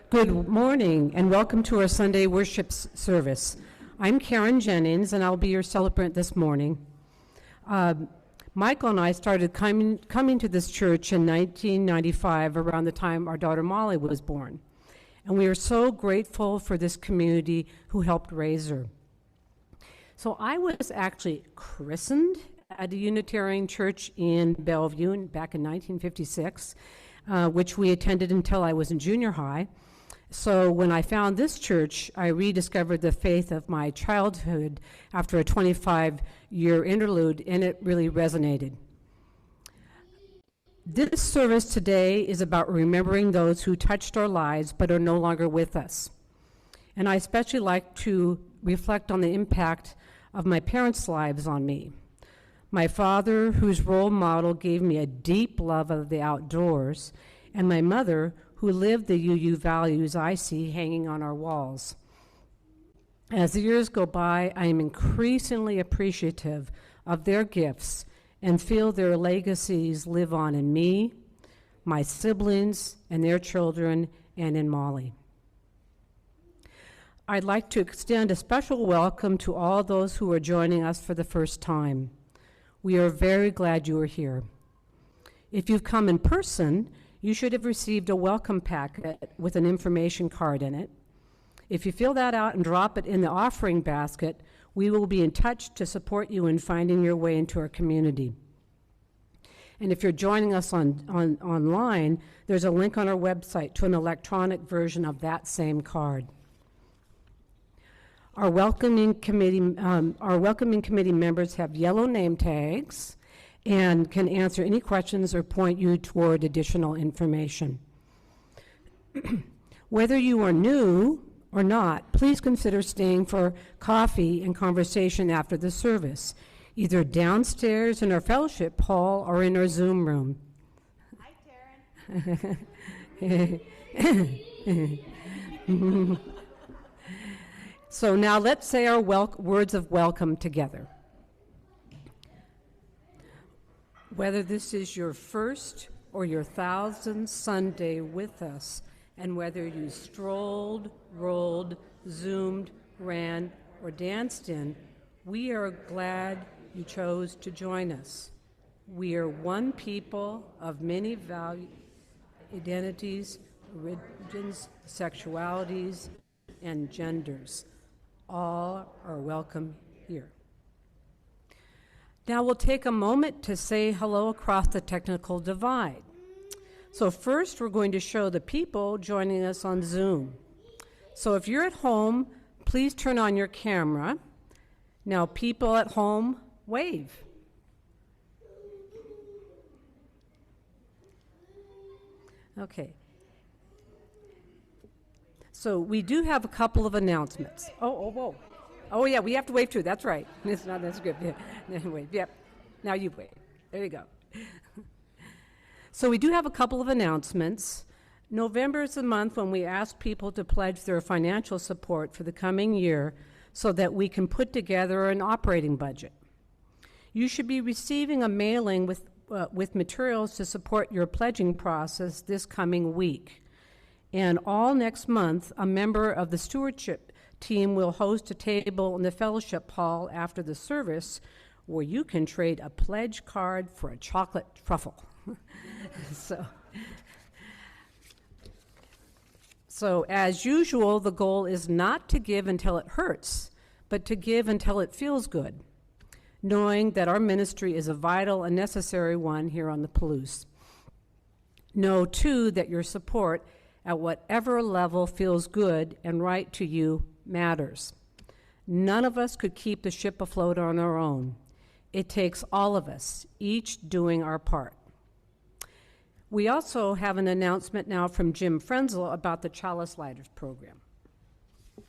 Good morning and welcome to our Sunday worship service. I'm Karen Jennings and I'll be your celebrant this morning. Michael and I started coming to this church in 1995 around the time our daughter Molly was born. And we are so grateful for this community who helped raise her. So I was actually christened at a Unitarian church in Bellevue back in 1956, which we attended until I was in junior high. So when I found this church, I rediscovered the faith of my childhood after a 25-year interlude, and it really resonated. This service today is about remembering those who touched our lives but are no longer with us. And I especially like to reflect on the impact of my parents' lives on me. My father, whose role model gave me a deep love of the outdoors, and my mother, who lived the UU values I see hanging on our walls. As the years go by, I am increasingly appreciative of their gifts and feel their legacies live on in me, my siblings, and their children, and in Molly. I'd like to extend a special welcome to all those who are joining us for the first time. We are very glad you are here. If you've come in person, you should have received a welcome packet with an information card in it. If you fill that out and drop it in the offering basket, we will be in touch to support you in finding your way into our community. And if you're joining us online, there's a link on our website to an electronic version of that same card. Our welcoming committee members have yellow name tags and can answer any questions or point you toward additional information. Whether you are new or not, please consider staying for coffee and conversation after the service, either downstairs in our fellowship hall or in our Zoom room. Hi, Taryn. So now let's say our words of welcome together. Whether this is your first or your 1,000th Sunday with us, and whether you strolled, rolled, Zoomed, ran, or danced in, we are glad you chose to join us. We are one people of many identities, religions, sexualities, and genders. All are welcome here. Now we'll take a moment to say hello across the technical divide. So first we're going to show the people joining us on Zoom. So if you're at home, please turn on your camera. Now people at home, wave. Okay. So we do have a couple of announcements. Whoa. Oh, yeah, we have to wave too. That's right. That's good. Yeah. Wave. Yep. Now you wave. There you go. So we do have a couple of announcements. November is the month when we ask people to pledge their financial support for the coming year so that we can put together an operating budget. You should be receiving a mailing with materials to support your pledging process this coming week. And all next month, a member of the stewardship team will host a table in the fellowship hall after the service where you can trade a pledge card for a chocolate truffle. So as usual, the goal is not to give until it hurts, but to give until it feels good, knowing that our ministry is a vital and necessary one here on the Palouse. Know, too, that your support at whatever level feels good and right to you matters. None of us could keep the ship afloat on our own. It takes all of us, each doing our part. We also have an announcement now from Jim Frenzel about the Chalice Lighters program. So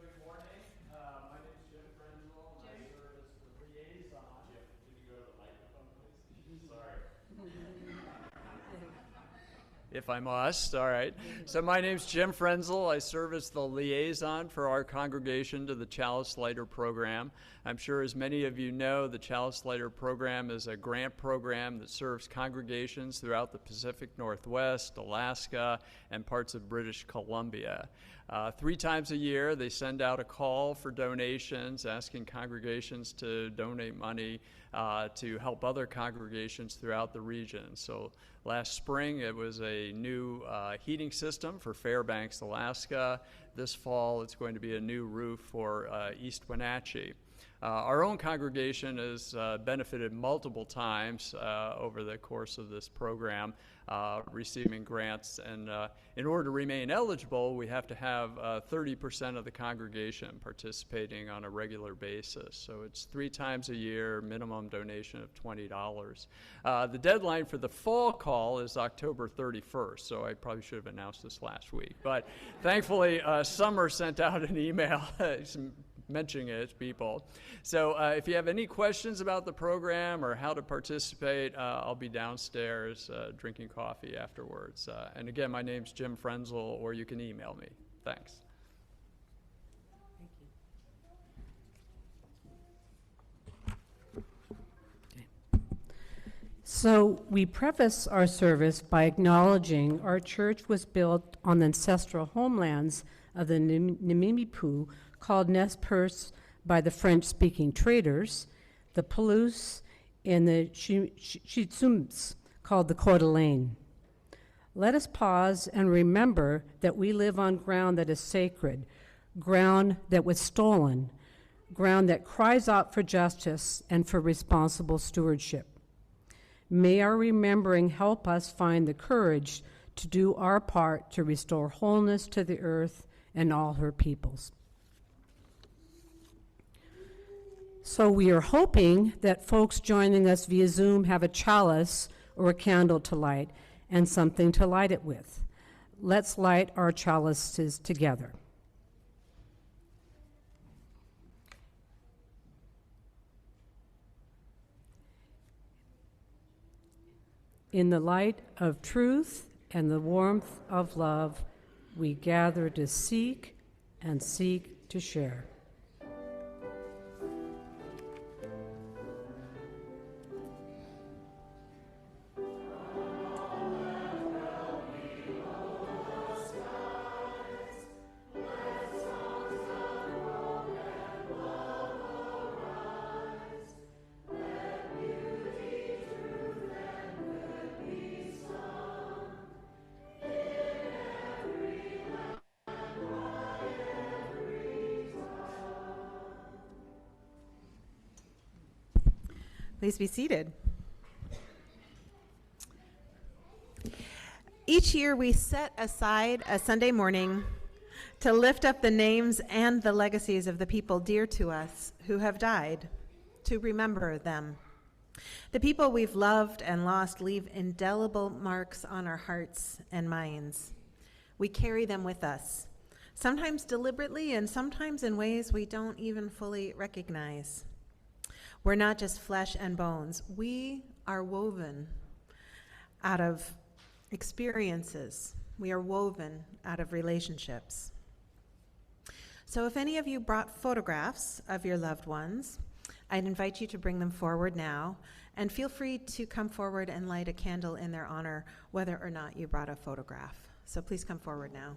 good morning. My name is Jim Frenzel, and I serve as the liaison. Jim, can you go to the microphone, please? Sorry. if I must. All right. So my name's Jim Frenzel. I serve as the liaison for our congregation to the Chalice Lighter program. I'm sure as many of you know, the Chalice Lighter program is a grant program that serves congregations throughout the Pacific Northwest, Alaska, and parts of British Columbia. 3 times a year, they send out a call for donations, asking congregations to donate money to help other congregations throughout the region. So last spring, it was a new heating system for Fairbanks, Alaska. This fall, it's going to be a new roof for East Wenatchee. Our own congregation has benefited multiple times over the course of this program, receiving grants. And in order to remain eligible, we have to have 30% of the congregation participating on a regular basis. So it's 3 times a year, minimum donation of $20. The deadline for the fall call is October 31st, so I probably should have announced this last week. But thankfully, Summer sent out an email mentioning it to people. So if you have any questions about the program or how to participate, I'll be downstairs drinking coffee afterwards. And again, my name's Jim Frenzel, or you can email me. Thanks. So we preface our service by acknowledging our church was built on the ancestral homelands of the Nimipu, called Nez Perce by the French-speaking traders, the Palouse, and the Shitsums, called the Coeur d'Alene. Let us pause and remember that we live on ground that is sacred, ground that was stolen, ground that cries out for justice and for responsible stewardship. May our remembering help us find the courage to do our part to restore wholeness to the earth and all her peoples. So we are hoping that folks joining us via Zoom have a chalice or a candle to light and something to light it with. Let's light our chalices together. In the light of truth and the warmth of love, we gather to seek and seek to share. Please be seated. Each year we set aside a Sunday morning to lift up the names and the legacies of the people dear to us who have died, to remember them. The people we've loved and lost leave indelible marks on our hearts and minds. We carry them with us, sometimes deliberately and sometimes in ways we don't even fully recognize. We're not just flesh and bones. We are woven out of experiences. We are woven out of relationships. So if any of you brought photographs of your loved ones, I'd invite you to bring them forward now, and feel free to come forward and light a candle in their honor, whether or not you brought a photograph. So please come forward now.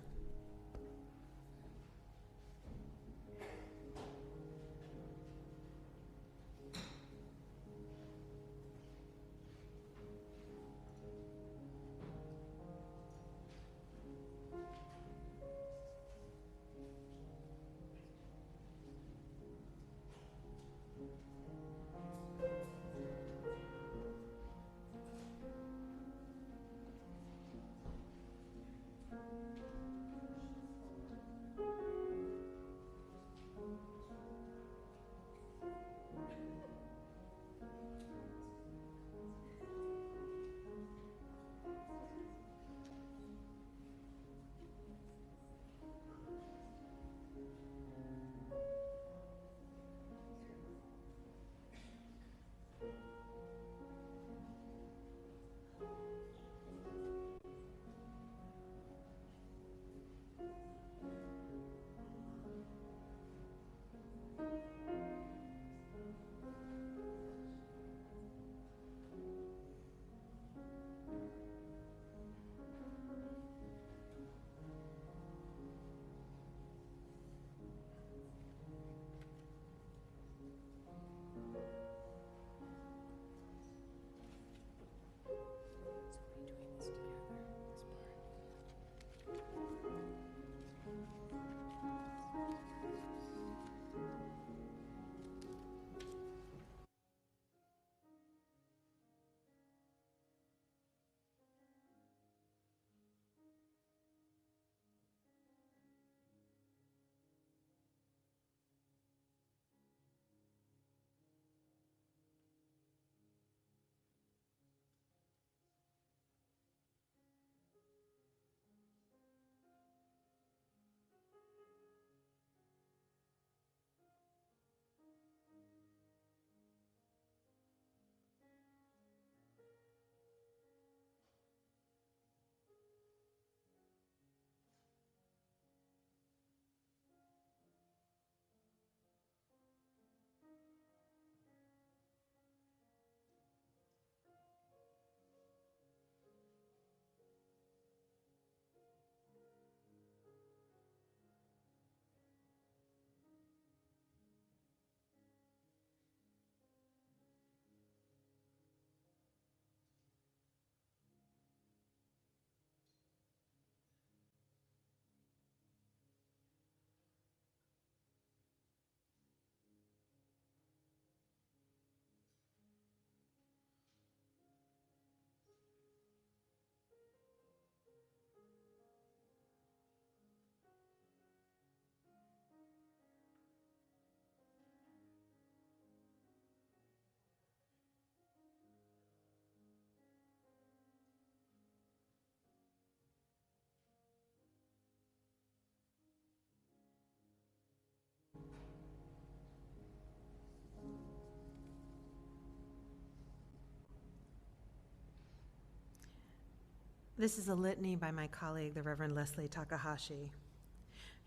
This is a litany by my colleague, the Reverend Leslie Takahashi.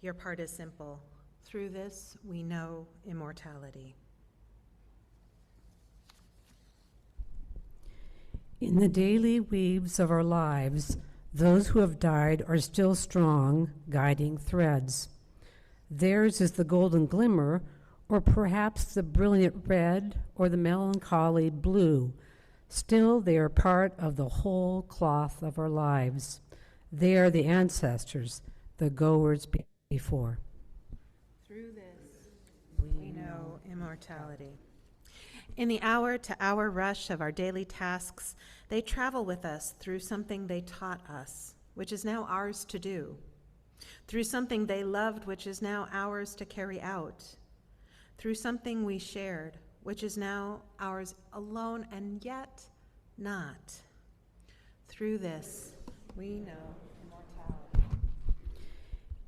Your part is simple. Through this, we know immortality. In the daily weaves of our lives, those who have died are still strong, guiding threads. Theirs is the golden glimmer, or perhaps the brilliant red, or the melancholy blue. Still, they are part of the whole cloth of our lives. They are the ancestors, the goers before. Through this, we know immortality. In the hour-to-hour rush of our daily tasks, they travel with us through something they taught us, which is now ours to do, through something they loved, which is now ours to carry out, through something we shared, which is now ours alone and yet not. Through this, we know immortality.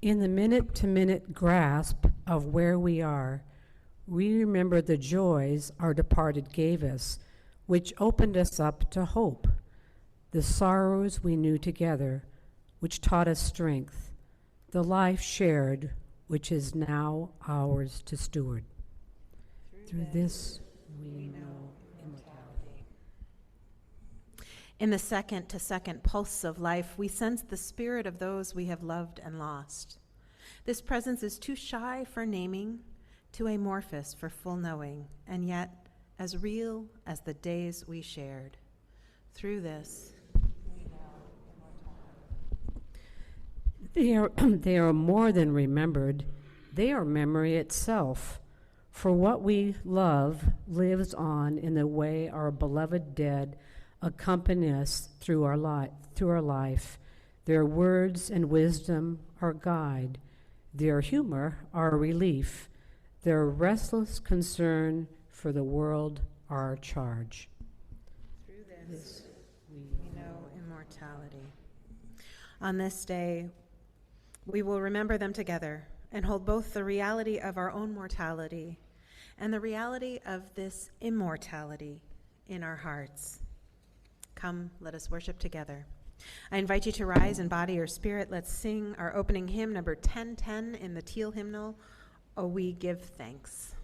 In the minute-to-minute grasp of where we are, we remember the joys our departed gave us, which opened us up to hope, the sorrows we knew together, which taught us strength, the life shared, which is now ours to steward. Through this, we know immortality. In the second-to-second pulse of life, we sense the spirit of those we have loved and lost. This presence is too shy for naming, too amorphous for full knowing, and yet as real as the days we shared. Through this, we know immortality. They are more than remembered. They are memory itself. For what we love lives on in the way our beloved dead accompany us through our life. Their words and wisdom our guide. Their humor our relief. Their restless concern for the world our charge. Through this, we know immortality. On this day, we will remember them together and hold both the reality of our own mortality and the reality of this immortality in our hearts. Come, let us worship together. I invite you to rise in body or spirit. Let's sing our opening hymn, number 1010 in the Teal hymnal, "O We Give Thanks."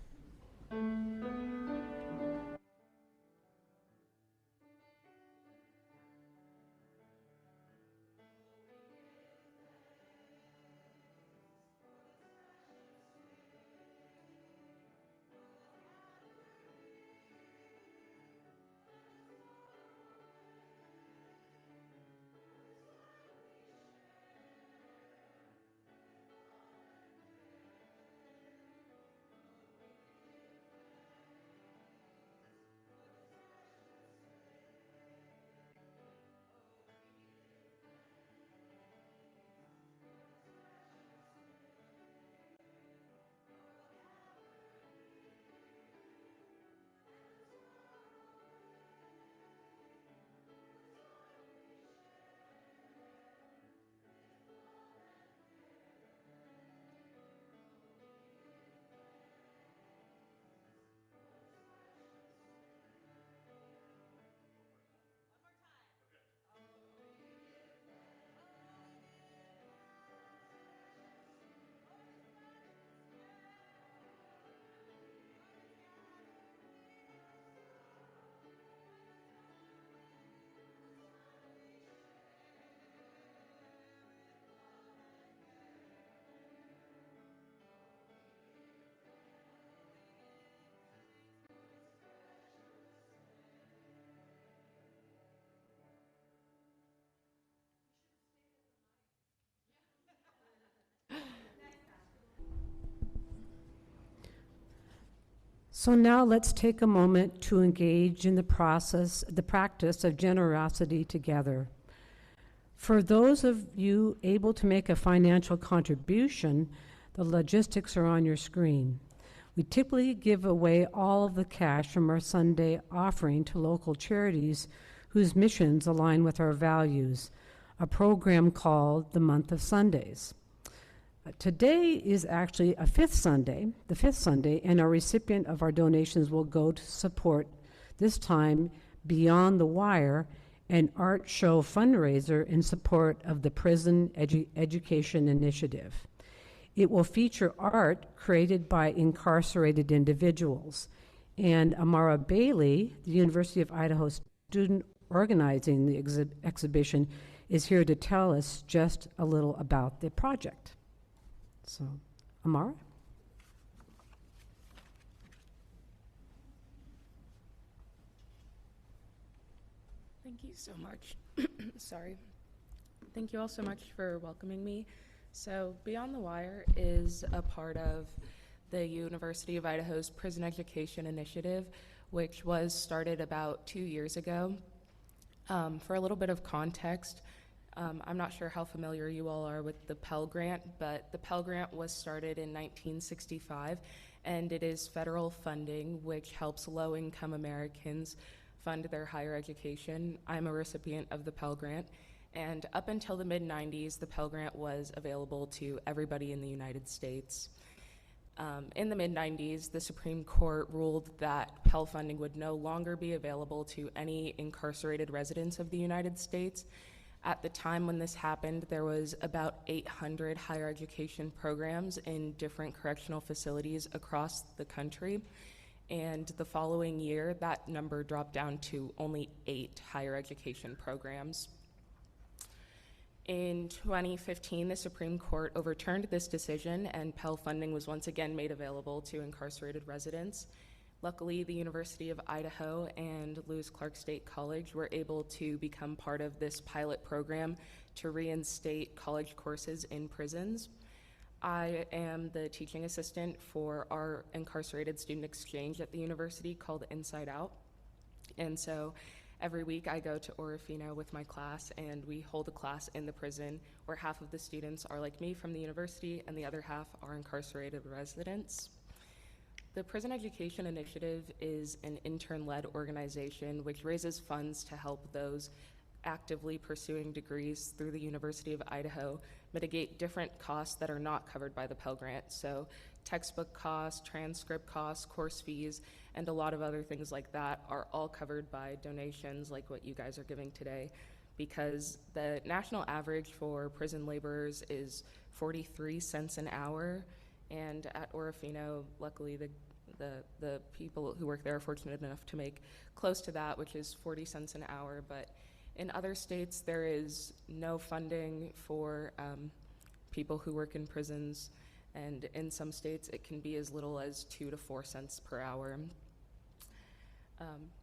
So now let's take a moment to engage in the practice of generosity together. For those of you able to make a financial contribution, the logistics are on your screen. We typically give away all of the cash from our Sunday offering to local charities whose missions align with our values, a program called the Month of Sundays. Today is actually the fifth Sunday, and our recipient of our donations will go to support, this time Beyond the Wire, an art show fundraiser in support of the Prison Education Initiative. It will feature art created by incarcerated individuals. And Amara Bailey, the University of Idaho student organizing the exhibition, is here to tell us just a little about the project. So, Amara? Thank you so much. Sorry. Thank you all so much for welcoming me. So Beyond the Wire is a part of the University of Idaho's Prison Education Initiative, which was started about 2 years ago. For a little bit of context, I'm not sure how familiar you all are with the Pell Grant, but the Pell Grant was started in 1965, and it is federal funding which helps low-income Americans fund their higher education. I'm a recipient of the Pell Grant, and up until the mid-90s, the Pell Grant was available to everybody in the United States. In the mid-90s, the Supreme Court ruled that Pell funding would no longer be available to any incarcerated residents of the United States. At the time when this happened, there was about 800 higher education programs in different correctional facilities across the country. And the following year, that number dropped down to only 8 higher education programs. In 2015, the Supreme Court overturned this decision, and Pell funding was once again made available to incarcerated residents. Luckily, the University of Idaho and Lewis Clark State College were able to become part of this pilot program to reinstate college courses in prisons. I am the teaching assistant for our incarcerated student exchange at the university called Inside Out. And so every week I go to Orofino with my class, and we hold a class in the prison where half of the students are like me from the university and the other half are incarcerated residents. The Prison Education Initiative is an intern-led organization which raises funds to help those actively pursuing degrees through the University of Idaho mitigate different costs that are not covered by the Pell Grant. So textbook costs, transcript costs, course fees, and a lot of other things like that are all covered by donations like what you guys are giving today, because the national average for prison laborers is 43 cents an hour, and at Orofino, luckily the people who work there are fortunate enough to make close to that, which is 40 cents an hour. But in other states, there is no funding for people who work in prisons, and in some states it can be as little as 2 to 4 cents per hour.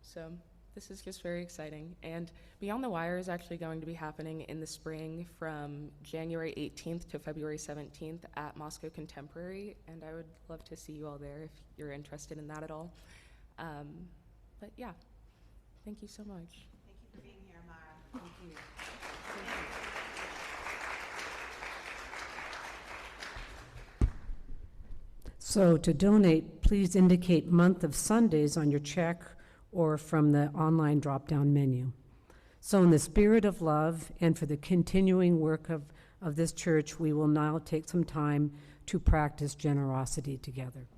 So this is just very exciting. And Beyond the Wire is actually going to be happening in the spring from January 18th to February 17th at Moscow Contemporary, and I would love to see you all there if you're interested in that at all. But yeah, thank you so much. Thank you for being here, Mara. Thank you. So to donate, please indicate month of Sundays on your check or from the online drop-down menu. So in the spirit of love and for the continuing work of this church, we will now take some time to practice generosity together.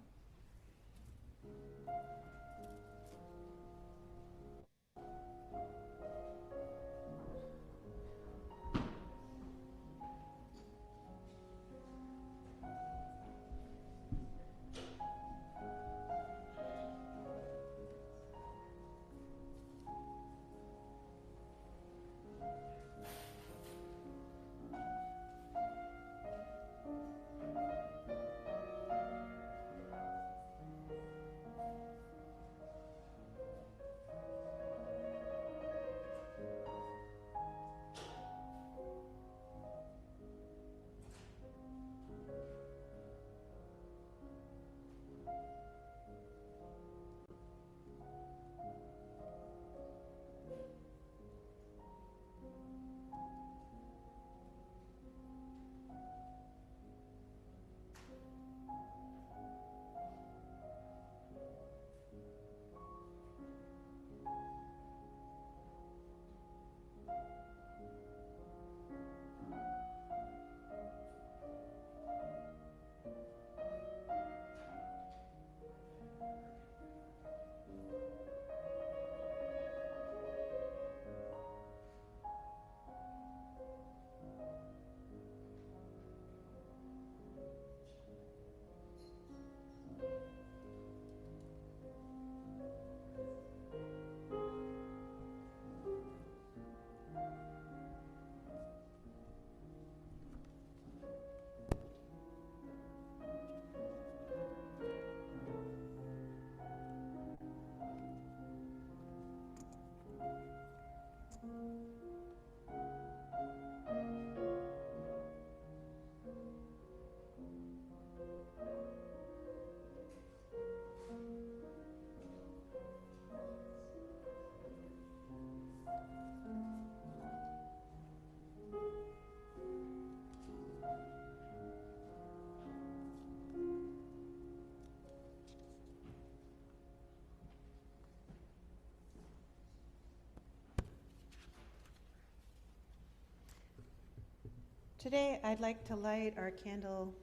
Today, I'd like to light our candle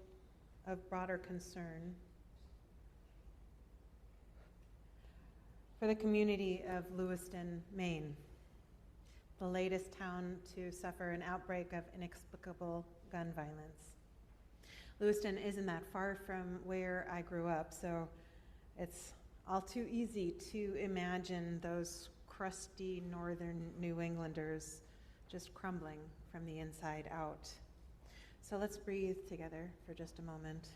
of broader concern for the community of Lewiston, Maine, the latest town to suffer an outbreak of inexplicable gun violence. Lewiston isn't that far from where I grew up, so it's all too easy to imagine those crusty northern New Englanders just crumbling from the inside out. So let's breathe together for just a moment.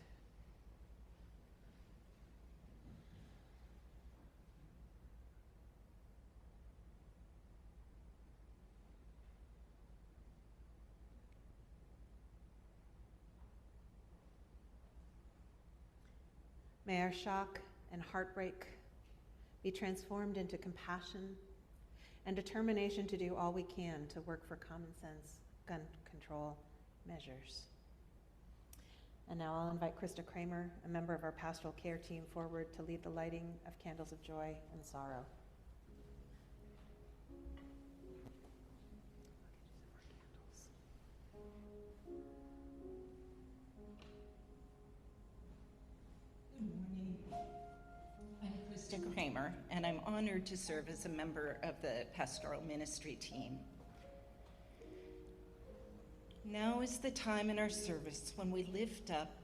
May our shock and heartbreak be transformed into compassion and determination to do all we can to work for common sense gun control measures. And now I'll invite Krista Kramer, a member of our pastoral care team, forward to lead the lighting of candles of joy and sorrow. Good morning. I'm Krista Kramer, and I'm honored to serve as a member of the pastoral ministry team. Now is the time in our service when we lift up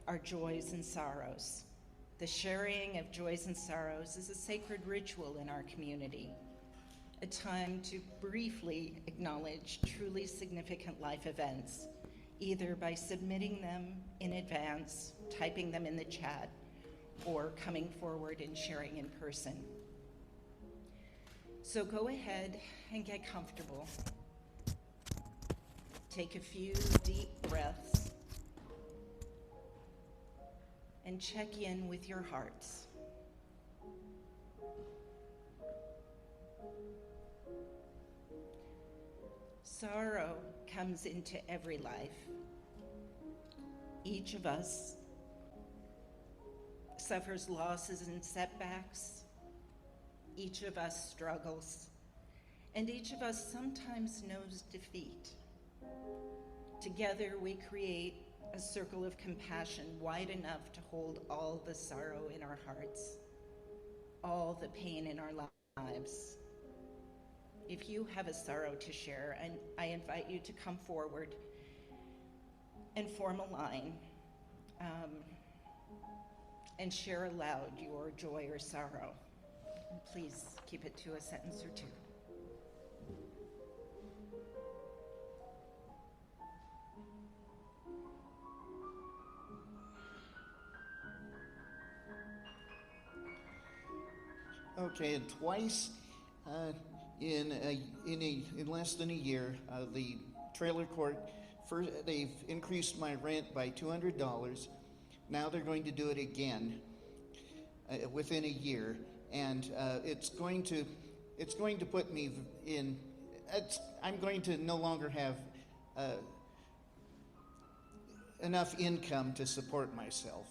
our joys and sorrows. The sharing of joys and sorrows is a sacred ritual in our community, a time to briefly acknowledge truly significant life events, either by submitting them in advance, typing them in the chat, or coming forward and sharing in person. So go ahead and get comfortable. Take a few deep breaths and check in with your hearts. Sorrow comes into every life. Each of us suffers losses and setbacks. Each of us struggles, and each of us sometimes knows defeat. Together we create a circle of compassion wide enough to hold all the sorrow in our hearts, all the pain in our lives. If you have a sorrow to share, and I invite you to come forward and form a line and share aloud your joy or sorrow. And please keep it to a sentence or two. Okay, and twice in less than a year, the trailer court, they've increased my rent by $200. Now they're going to do it again within a year, and it's going to put me in. I'm going to no longer have enough income to support myself.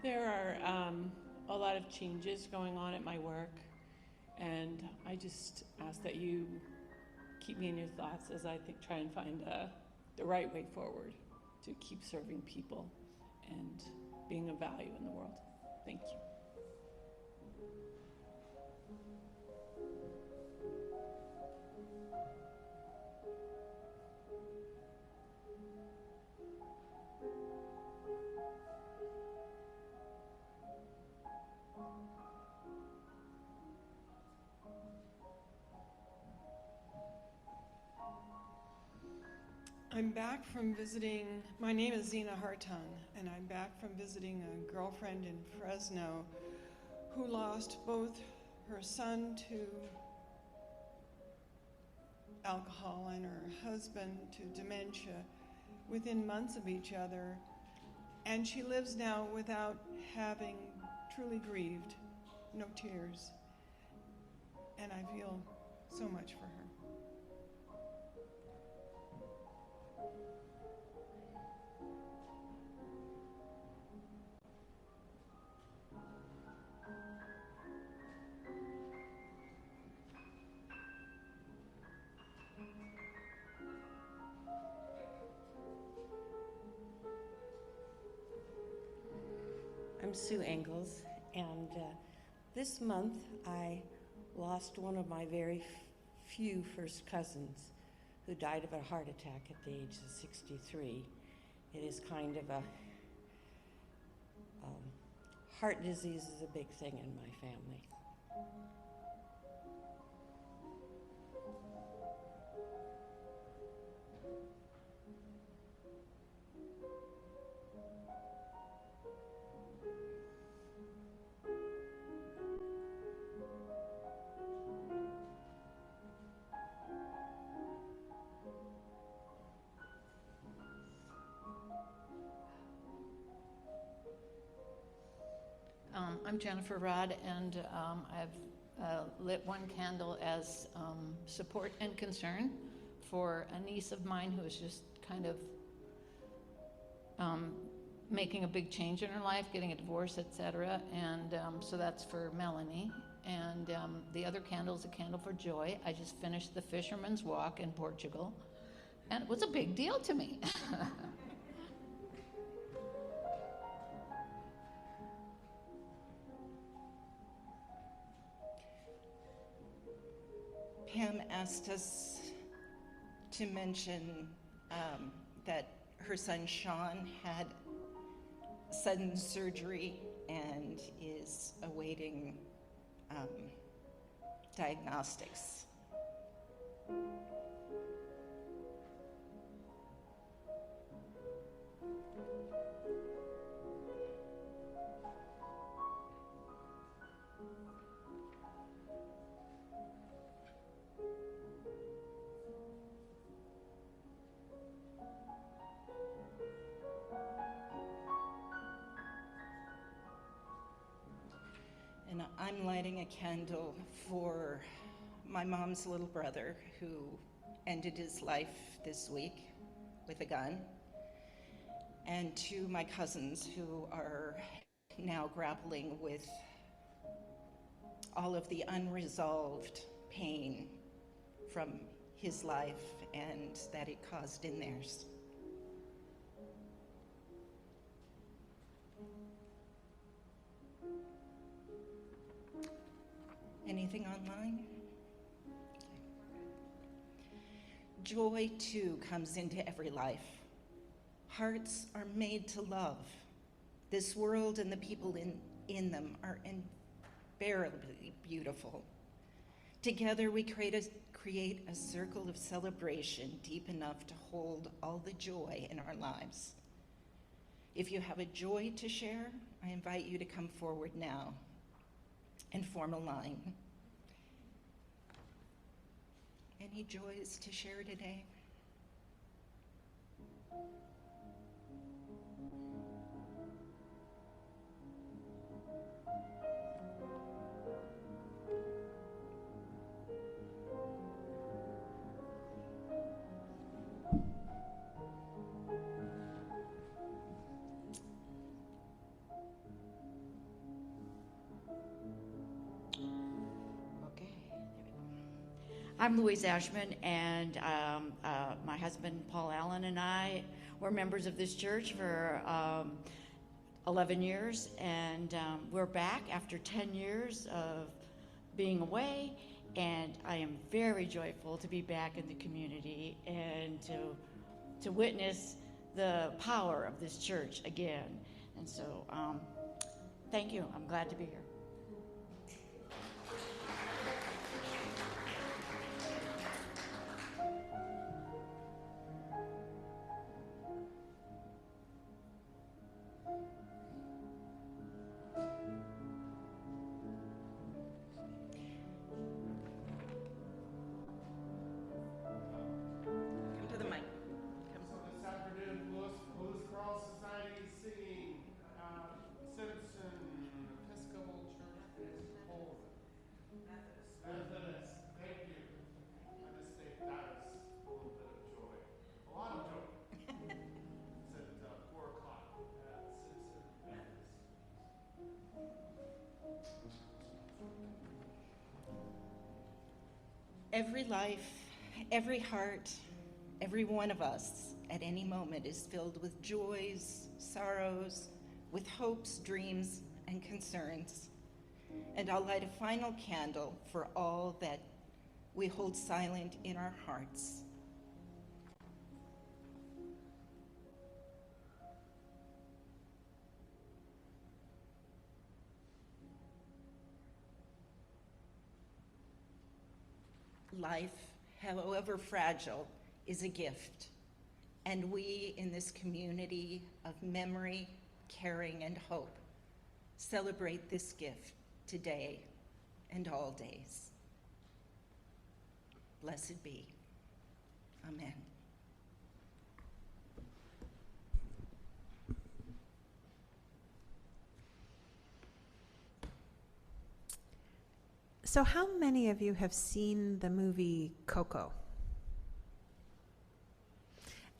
There are a lot of changes going on at my work, and I just ask that you keep me in your thoughts as I try and find the right way forward to keep serving people and being of value in the world. Thank you. I'm back from visiting, my name is Zena Hartung, and I'm back from visiting a girlfriend in Fresno who lost both her son to alcohol and her husband to dementia within months of each other, and she lives now without having truly grieved, no tears. And I feel so much for her. I'm Sue Engels, and this month I lost one of my very few first cousins who died of a heart attack at the age of 63. It is kind of a heart disease is a big thing in my family. I'm Jennifer Rod, and I've lit one candle as support and concern for a niece of mine who is just kind of making a big change in her life, getting a divorce, etc. And so that's for Melanie. And the other candle is a candle for joy. I just finished the Fisherman's Walk in Portugal, and it was a big deal to me. Pam asked us to mention that her son Sean had sudden surgery and is awaiting diagnostics. And I'm lighting a candle for my mom's little brother who ended his life this week with a gun, and to my cousins who are now grappling with all of the unresolved pain from his life and that it caused in theirs. Anything online? Joy, too, comes into every life. Hearts are made to love. This world and the people in them are unbearably beautiful. Together, we create a circle of celebration deep enough to hold all the joy in our lives. If you have a joy to share, I invite you to come forward now and form a line. Any joys to share today? I'm Louise Ashman, and my husband Paul Allen and I were members of this church for 11 years, and we're back after 10 years of being away, and I am very joyful to be back in the community and to witness the power of this church again. And so thank you. I'm glad to be here. Episcopal Every life, every heart, every one of us at any moment is filled with joys, sorrows, with hopes, dreams, and concerns. And I'll light a final candle for all that we hold silent in our hearts. Life, however fragile, is a gift, and we in this community of memory, caring, and hope celebrate this gift today and all days. Blessed be. Amen. So how many of you have seen the movie Coco?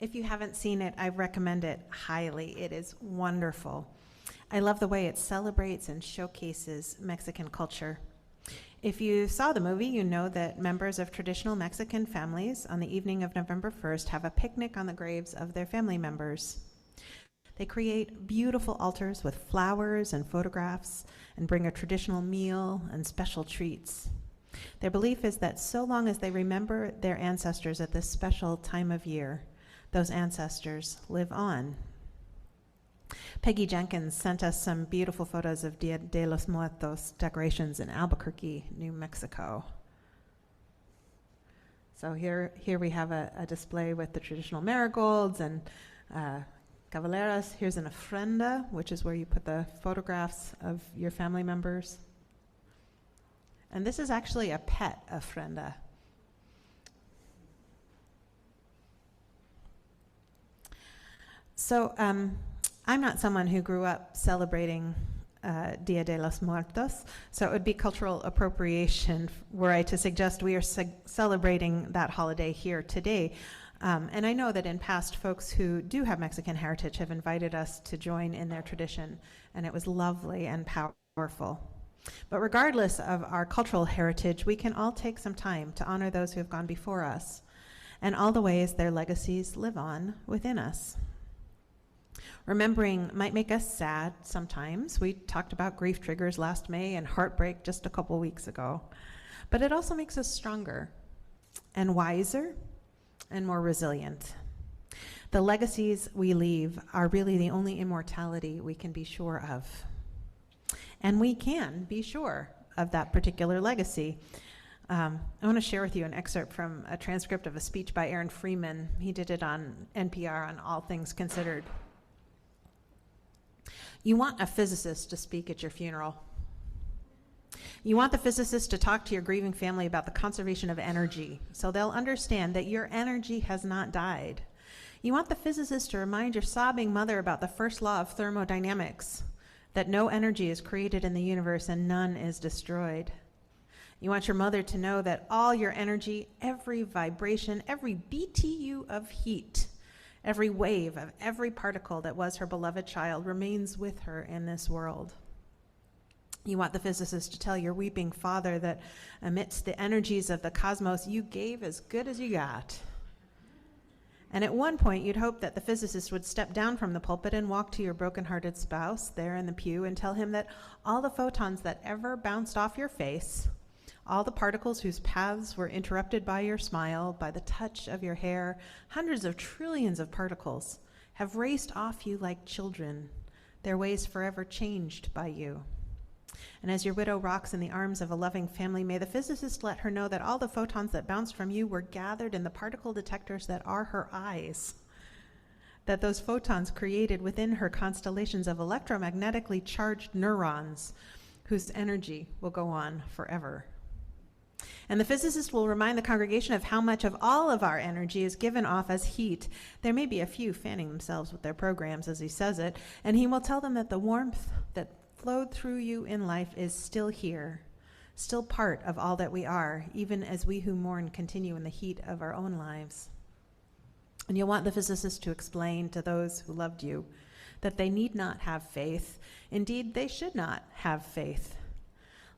If you haven't seen it, I recommend it highly. It is wonderful. I love the way it celebrates and showcases Mexican culture. If you saw the movie, you know that members of traditional Mexican families on the evening of November 1st have a picnic on the graves of their family members. They create beautiful altars with flowers and photographs and bring a traditional meal and special treats. Their belief is that so long as they remember their ancestors at this special time of year, those ancestors live on. Peggy Jenkins sent us some beautiful photos of Dia de los Muertos decorations in Albuquerque, New Mexico. So here we have a display with the traditional marigolds and caballeras. Here's an ofrenda, which is where you put the photographs of your family members. And this is actually a pet ofrenda. So I'm not someone who grew up celebrating Dia de los Muertos, so it would be cultural appropriation were I to suggest we are celebrating that holiday here today. And I know that in past, folks who do have Mexican heritage have invited us to join in their tradition, and it was lovely and powerful. But regardless of our cultural heritage, we can all take some time to honor those who have gone before us and all the ways their legacies live on within us. Remembering might make us sad sometimes. We talked about grief triggers last May and heartbreak just a couple weeks ago. But it also makes us stronger and wiser and more resilient. The legacies we leave are really the only immortality we can be sure of. And we can be sure of that particular legacy. I want to share with you an excerpt from a transcript of a speech by Aaron Freeman. He did it on NPR on All Things Considered. You want a physicist to speak at your funeral. You want the physicist to talk to your grieving family about the conservation of energy, so they'll understand that your energy has not died. You want the physicist to remind your sobbing mother about the first law of thermodynamics, that no energy is created in the universe and none is destroyed. You want your mother to know that all your energy, every vibration, every BTU of heat, every wave of every particle that was her beloved child remains with her in this world. You want the physicist to tell your weeping father that amidst the energies of the cosmos, you gave as good as you got. And at one point, you'd hope that the physicist would step down from the pulpit and walk to your broken-hearted spouse there in the pew and tell him that all the photons that ever bounced off your face, all the particles whose paths were interrupted by your smile, by the touch of your hair, hundreds of trillions of particles, have raced off you like children, their ways forever changed by you. And as your widow rocks in the arms of a loving family, may the physicist let her know that all the photons that bounced from you were gathered in the particle detectors that are her eyes, that those photons created within her constellations of electromagnetically charged neurons whose energy will go on forever. And the physicist will remind the congregation of how much of all of our energy is given off as heat. There may be a few fanning themselves with their programs as he says it, and he will tell them that the warmth that flowed through you in life is still here, still part of all that we are, even as we who mourn continue in the heat of our own lives. And you'll want the physicist to explain to those who loved you that they need not have faith. Indeed, they should not have faith.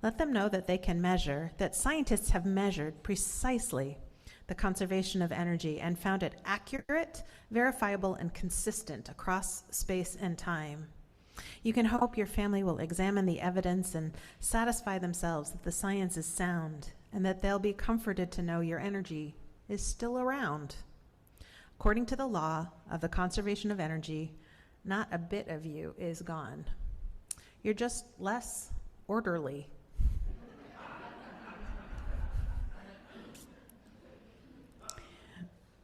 Let them know that they can measure, that scientists have measured precisely the conservation of energy and found it accurate, verifiable, and consistent across space and time. You can hope your family will examine the evidence and satisfy themselves that the science is sound and that they'll be comforted to know your energy is still around. According to the law of the conservation of energy, not a bit of you is gone. You're just less orderly.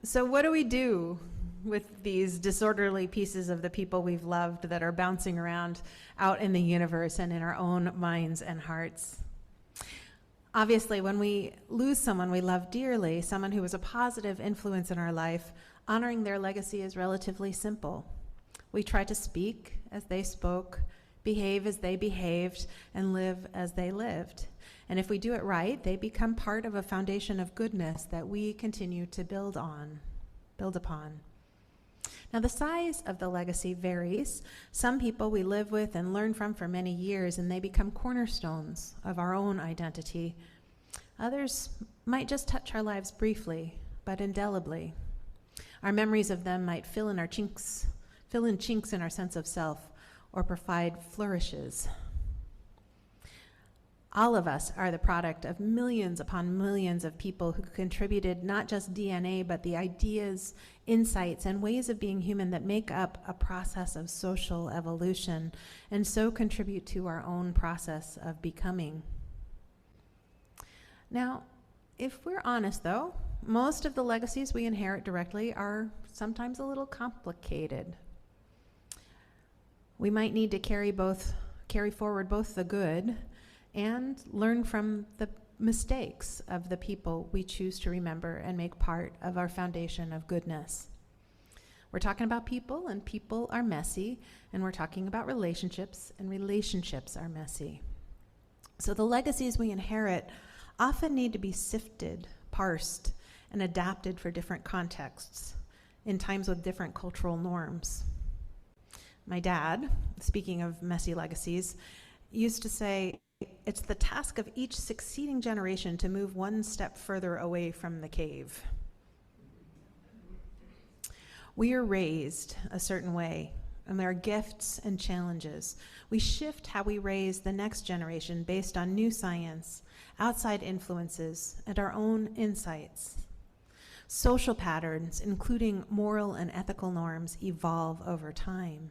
So what do we do with these disorderly pieces of the people we've loved that are bouncing around out in the universe and in our own minds and hearts? Obviously, when we lose someone we love dearly, someone who was a positive influence in our life, honoring their legacy is relatively simple. We try to speak as they spoke, behave as they behaved, and live as they lived. And if we do it right, they become part of a foundation of goodness that we continue to build upon. Now, the size of the legacy varies. Some people we live with and learn from for many years, and they become cornerstones of our own identity. Others might just touch our lives briefly, but indelibly. Our memories of them might fill in chinks in our sense of self, or provide flourishes. All of us are the product of millions upon millions of people who contributed not just DNA, but the ideas, insights, and ways of being human that make up a process of social evolution, and so contribute to our own process of becoming. Now, if we're honest though, most of the legacies we inherit directly are sometimes a little complicated. We might need to carry forward both the good and learn from the mistakes of the people we choose to remember and make part of our foundation of goodness. We're talking about people, and people are messy, and we're talking about relationships, and relationships are messy. So the legacies we inherit often need to be sifted, parsed, and adapted for different contexts in times with different cultural norms. My dad, speaking of messy legacies, used to say, it's the task of each succeeding generation to move one step further away from the cave. We are raised a certain way, and there are gifts and challenges. We shift how we raise the next generation based on new science, outside influences, and our own insights. Social patterns, including moral and ethical norms, evolve over time.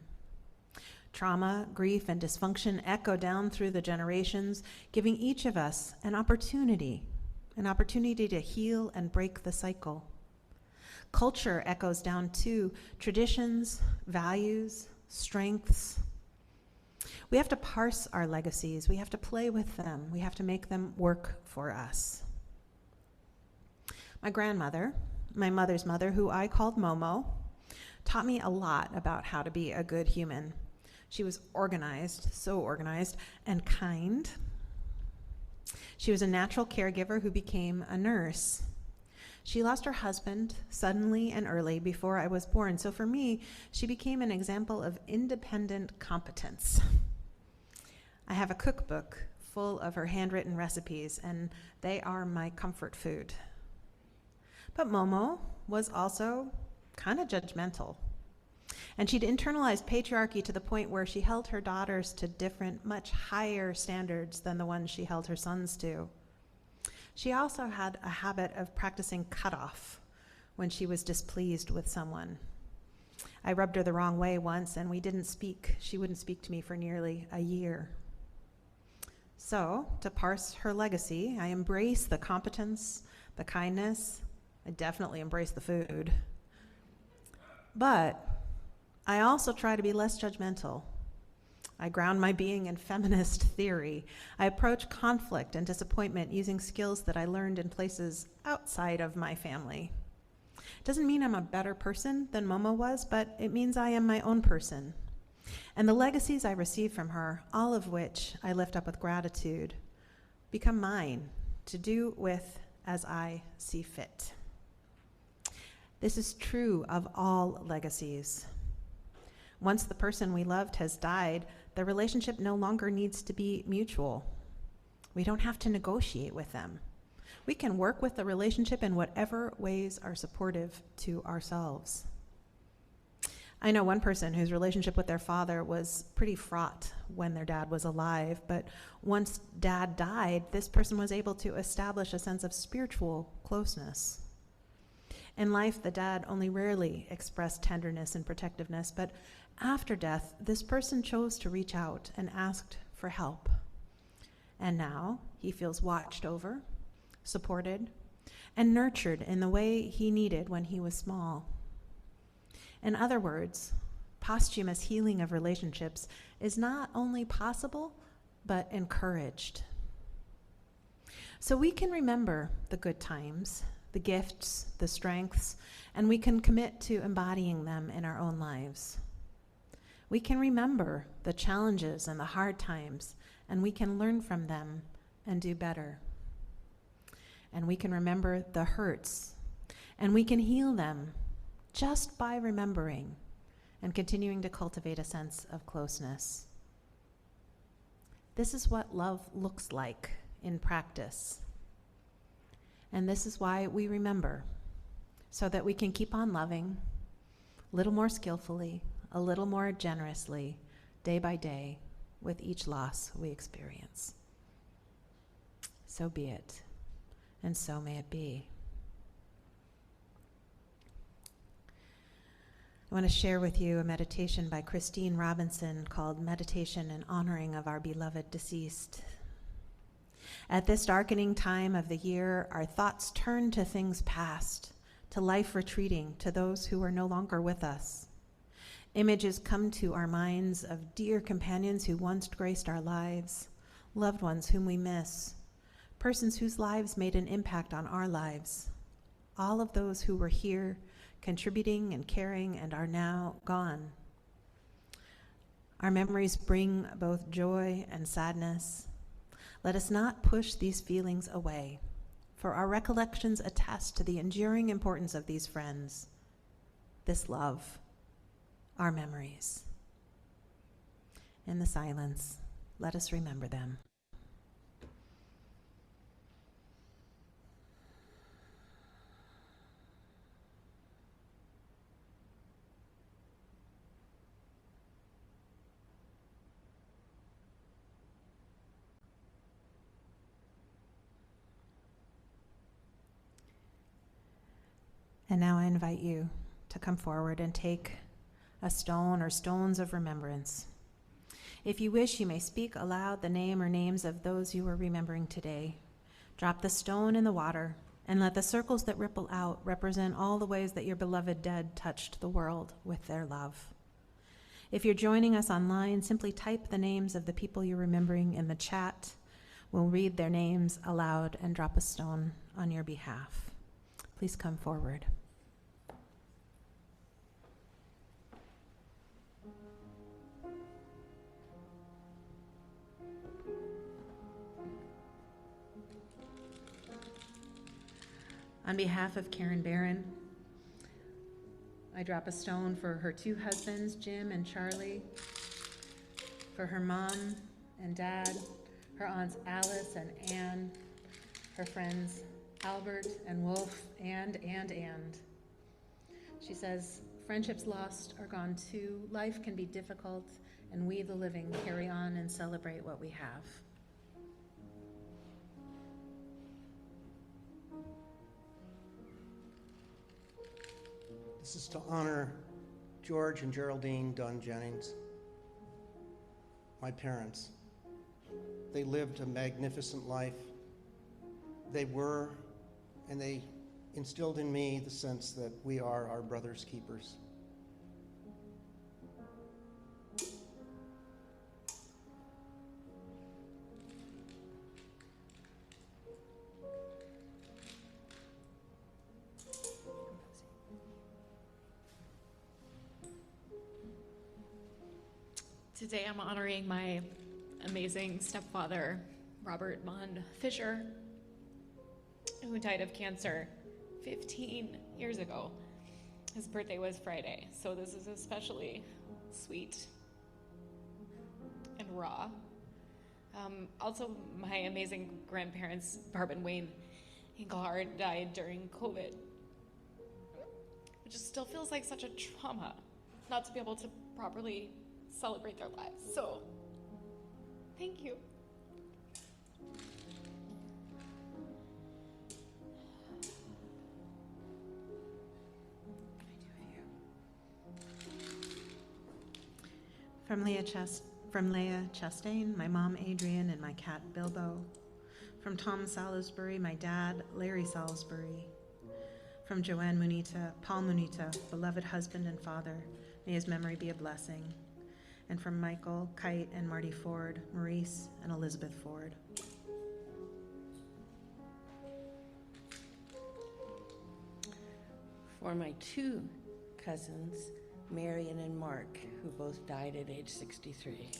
Trauma, grief, and dysfunction echo down through the generations, giving each of us an opportunity to heal and break the cycle. Culture echoes down too, traditions, values, strengths. We have to parse our legacies. We have to play with them. We have to make them work for us. My grandmother, my mother's mother, who I called Momo, taught me a lot about how to be a good human. She was organized, so organized, and kind. She was a natural caregiver who became a nurse. She lost her husband suddenly and early before I was born, so for me, she became an example of independent competence. I have a cookbook full of her handwritten recipes, and they are my comfort food. But Momo was also kind of judgmental. And she'd internalized patriarchy to the point where she held her daughters to different, much higher standards than the ones she held her sons to. She also had a habit of practicing cutoff when she was displeased with someone. I rubbed her the wrong way once, and we didn't speak. She wouldn't speak to me for nearly a year. So, to parse her legacy, I embrace the competence, the kindness. I definitely embrace the food. But I also try to be less judgmental. I ground my being in feminist theory. I approach conflict and disappointment using skills that I learned in places outside of my family. It doesn't mean I'm a better person than Momo was, but it means I am my own person. And the legacies I receive from her, all of which I lift up with gratitude, become mine to do with as I see fit. This is true of all legacies. Once the person we loved has died, the relationship no longer needs to be mutual. We don't have to negotiate with them. We can work with the relationship in whatever ways are supportive to ourselves. I know one person whose relationship with their father was pretty fraught when their dad was alive, but once dad died, this person was able to establish a sense of spiritual closeness. In life, the dad only rarely expressed tenderness and protectiveness, but after death, this person chose to reach out and asked for help. And now he feels watched over, supported, and nurtured in the way he needed when he was small. In other words, posthumous healing of relationships is not only possible, but encouraged. So we can remember the good times, the gifts, the strengths, and we can commit to embodying them in our own lives. We can remember the challenges and the hard times, and we can learn from them and do better. And we can remember the hurts, and we can heal them just by remembering and continuing to cultivate a sense of closeness. This is what love looks like in practice. And this is why we remember, so that we can keep on loving a little more skillfully, a little more generously, day by day, with each loss we experience. So be it, and so may it be. I want to share with you a meditation by Christine Robinson called Meditation in Honoring of Our Beloved Deceased. At this darkening time of the year, our thoughts turn to things past, to life retreating, to those who are no longer with us. Images come to our minds of dear companions who once graced our lives, loved ones whom we miss, persons whose lives made an impact on our lives, all of those who were here contributing and caring and are now gone. Our memories bring both joy and sadness. Let us not push these feelings away, for our recollections attest to the enduring importance of these friends, this love, our memories. In the silence, let us remember them. And now I invite you to come forward and take a stone or stones of remembrance. If you wish, you may speak aloud the name or names of those you are remembering today. Drop the stone in the water and let the circles that ripple out represent all the ways that your beloved dead touched the world with their love. If you're joining us online, simply type the names of the people you're remembering in the chat. We'll read their names aloud and drop a stone on your behalf. Please come forward. On behalf of Karen Barron, I drop a stone for her two husbands, Jim and Charlie, for her mom and dad, her aunts Alice and Anne, her friends Albert and Wolf, and. She says, friendships lost are gone too. Life can be difficult, and we, the living, carry on and celebrate what we have. This is to honor George and Geraldine Dunn Jennings, my parents. They lived a magnificent life. They were, and they instilled in me the sense that we are our brother's keepers. Today I'm honoring my amazing stepfather, Robert Mond Fisher, who died of cancer 15 years ago. His birthday was Friday, so this is especially sweet and raw. Also, my amazing grandparents, Barb and Wayne Engelhard, died during COVID. It just still feels like such a trauma not to be able to properly celebrate their lives. So, thank you. From Leah Chastain, my mom Adrian, and my cat Bilbo. From Tom Salisbury, my dad Larry Salisbury. From Joanne Munita, Paul Munita, beloved husband and father, may his memory be a blessing. And from Michael, Kite, and Marty Ford, Maurice, and Elizabeth Ford. For my two cousins, Marion and Mark, who both died at age 63.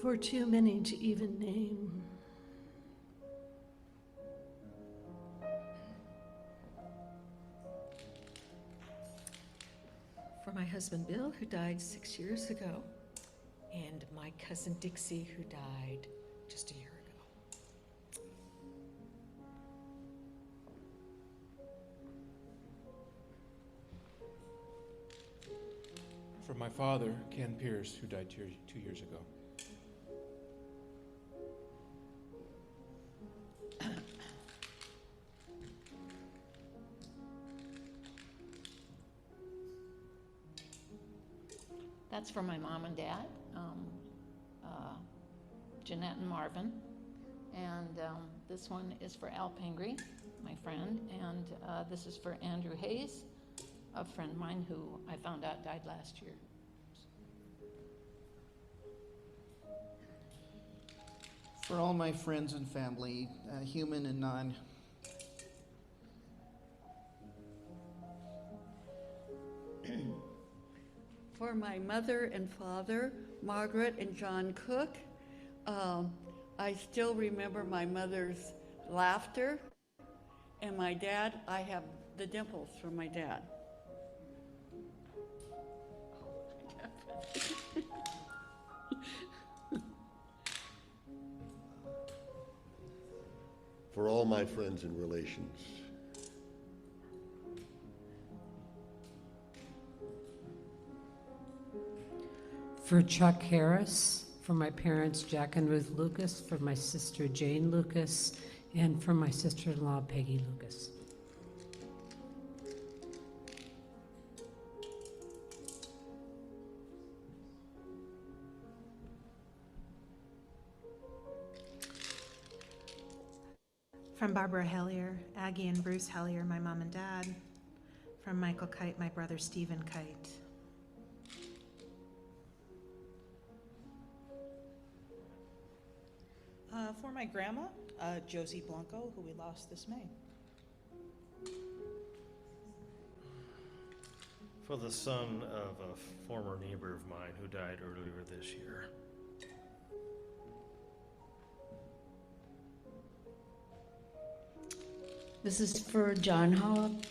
For too many to even name. For my husband Bill, who died 6 years ago, and my cousin Dixie, who died just a year ago. For my father, Ken Pierce, who died 2 years ago. That's for my mom and dad, Jeanette and Marvin. And this one is for Al Pangry, my friend. And this is for Andrew Hayes, a friend of mine who I found out died last year. For all my friends and family, human and non. For my mother and father, Margaret and John Cook, I still remember my mother's laughter, and my dad, I have the dimples from my dad. For all my friends and relations. For Chuck Harris, for my parents Jack and Ruth Lucas, for my sister Jane Lucas, and for my sister-in-law Peggy Lucas. From Barbara Hellier, Aggie and Bruce Hellier, my mom and dad. From Michael Kite, my brother Stephen Kite. For my grandma, Josie Blanco, who we lost this May. For the son of a former neighbor of mine who died earlier this year. This is for John Hollop,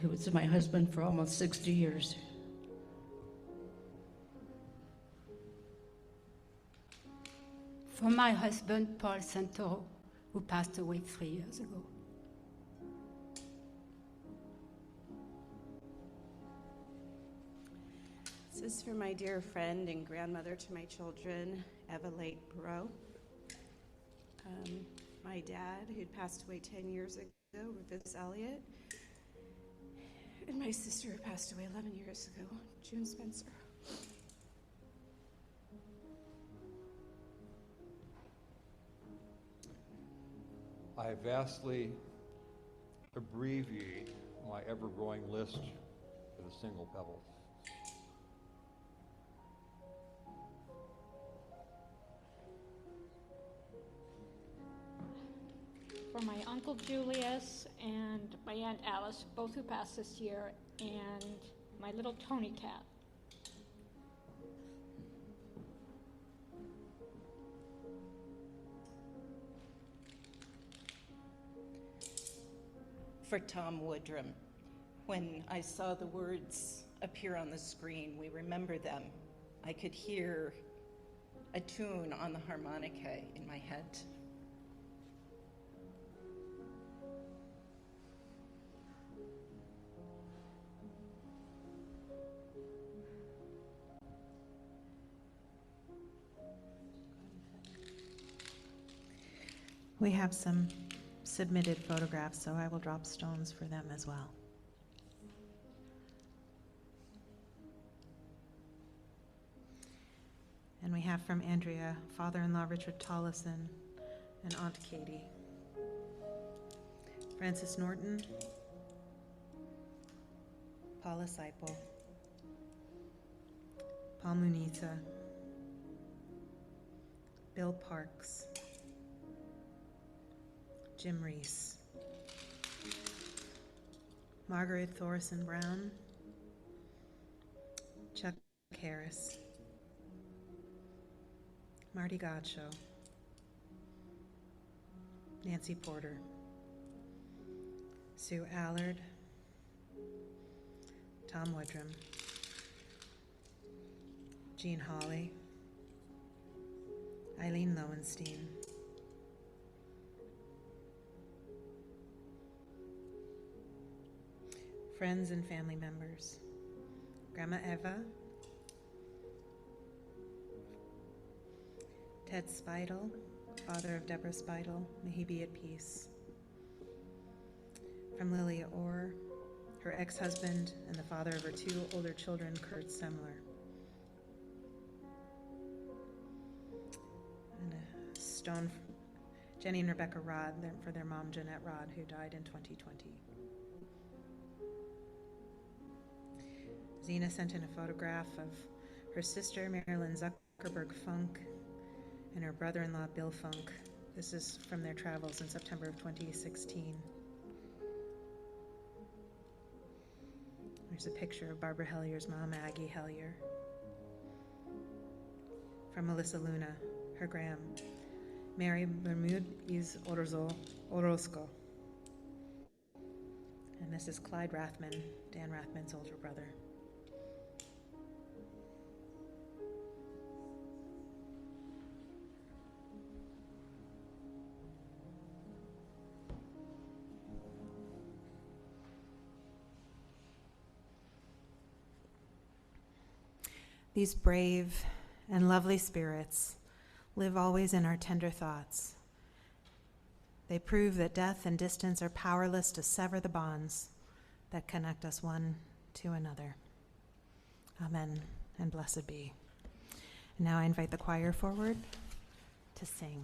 who was my husband for almost 60 years. For my husband, Paul Santoro, who passed away 3 years ago. This is for my dear friend and grandmother to my children, Eva Lake Perot. My dad, who'd passed away 10 years ago, Rufus Elliott. And my sister, who passed away 11 years ago, June Spencer. I vastly abbreviate my ever-growing list with a single pebble. For my Uncle Julius and my Aunt Alice, both who passed this year, and my little Tony cat. for Tom Woodrum. When I saw the words appear on the screen, we remember them. I could hear a tune on the harmonica in my head. We have some submitted photographs, so I will drop stones for them as well. And we have from Andrea, father-in-law Richard Tollison, and Aunt Katie. Francis Norton, Paula Seipel, Paul Munita, Bill Parks, Jim Reese, Margaret Thorson Brown, Chuck Harris, Marty Godshow, Nancy Porter, Sue Allard, Tom Woodrum, Jean Hawley, Eileen Lowenstein, friends and family members, Grandma Eva, Ted Speidel, father of Deborah Speidel, may he be at peace. From Lilia Orr, her ex-husband and the father of her two older children, Kurt Semler. And a stone, Jenny and Rebecca Rod, for their mom, Jeanette Rod, who died in 2020. Zena sent in a photograph of her sister, Marilyn Zuckerberg Funk, and her brother-in-law, Bill Funk. This is from their travels in September of 2016. There's a picture of Barbara Hellier's mom, Aggie Hellier. From Melissa Luna, her gram, Mary Bermud is Orozco. And this is Clyde Rathman, Dan Rathman's older brother. These brave and lovely spirits live always in our tender thoughts. They prove that death and distance are powerless to sever the bonds that connect us one to another. Amen, and blessed be. And now I invite the choir forward to sing.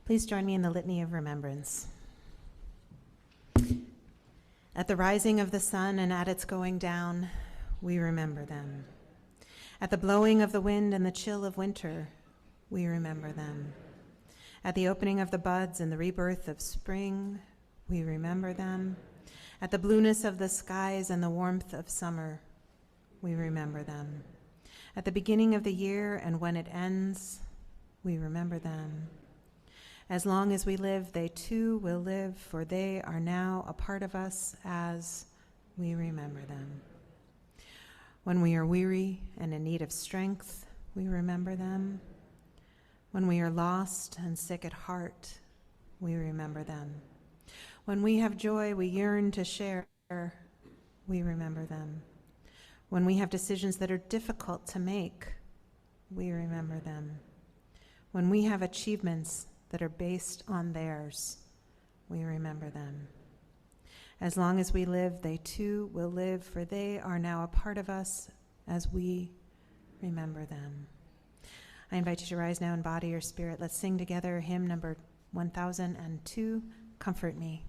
Please join me in the litany of remembrance. At the rising of the sun and at its going down, we remember them. At the blowing of the wind and the chill of winter, we remember them. At the opening of the buds and the rebirth of spring, we remember them. At the blueness of the skies and the warmth of summer, we remember them. At the beginning of the year and when it ends, we remember them. As long as we live, they too will live, for they are now a part of us as we remember them. When we are weary and in need of strength, we remember them. When we are lost and sick at heart, we remember them. When we have joy we yearn to share, we remember them. When we have decisions that are difficult to make, we remember them. When we have achievements that are based on theirs, we remember them. As long as we live, they too will live, for they are now a part of us as we remember them. I invite you to rise now in body or spirit. Let's sing together hymn number 1002, Comfort Me.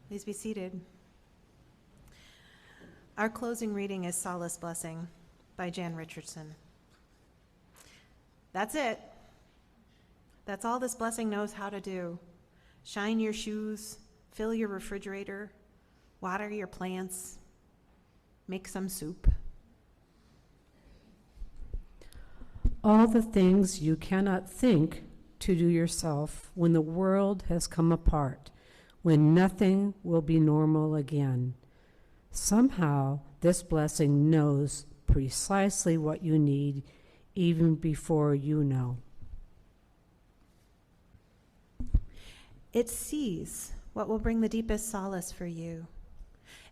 Please be seated. Our closing reading is Solace Blessing by Jan Richardson. That's it. That's all this blessing knows how to do. Shine your shoes, fill your refrigerator, water your plants, make some soup. All the things you cannot think to do yourself when the world has come apart, when nothing will be normal again. Somehow, this blessing knows precisely what you need even before you know. It sees what will bring the deepest solace for you.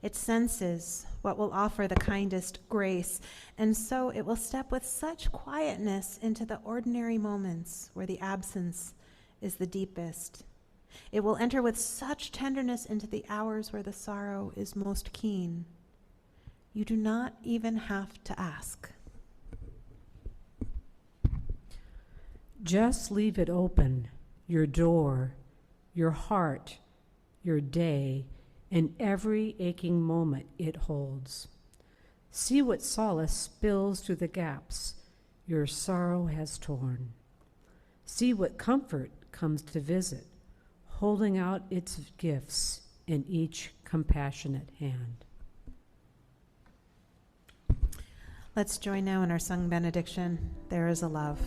It senses what will offer the kindest grace, and so it will step with such quietness into the ordinary moments where the absence is the deepest It will enter with such tenderness into the hours where the sorrow is most keen. You do not even have to ask. Just leave it open, your door, your heart, your day, and every aching moment it holds. See what solace spills through the gaps your sorrow has torn. See what comfort comes to visit, holding out its gifts in each compassionate hand. Let's join now in our sung benediction, There is a Love.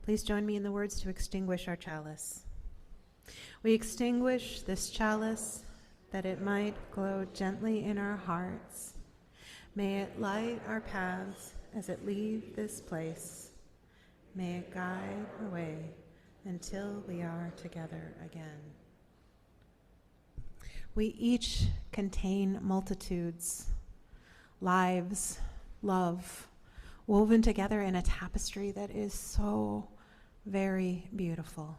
Please join me in the words to extinguish our chalice. We extinguish this chalice that it might glow gently in our hearts. May it light our paths as it leave this place. May it guide our way until we are together again. We each contain multitudes, lives, love, woven together in a tapestry that is so very beautiful.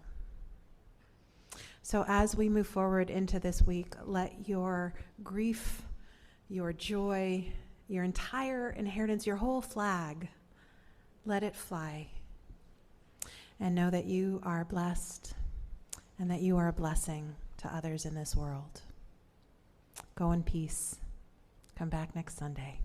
So as we move forward into this week, let your grief, your joy, your entire inheritance, your whole flag, let it fly. And know that you are blessed and that you are a blessing to others in this world. Go in peace. Come back next Sunday.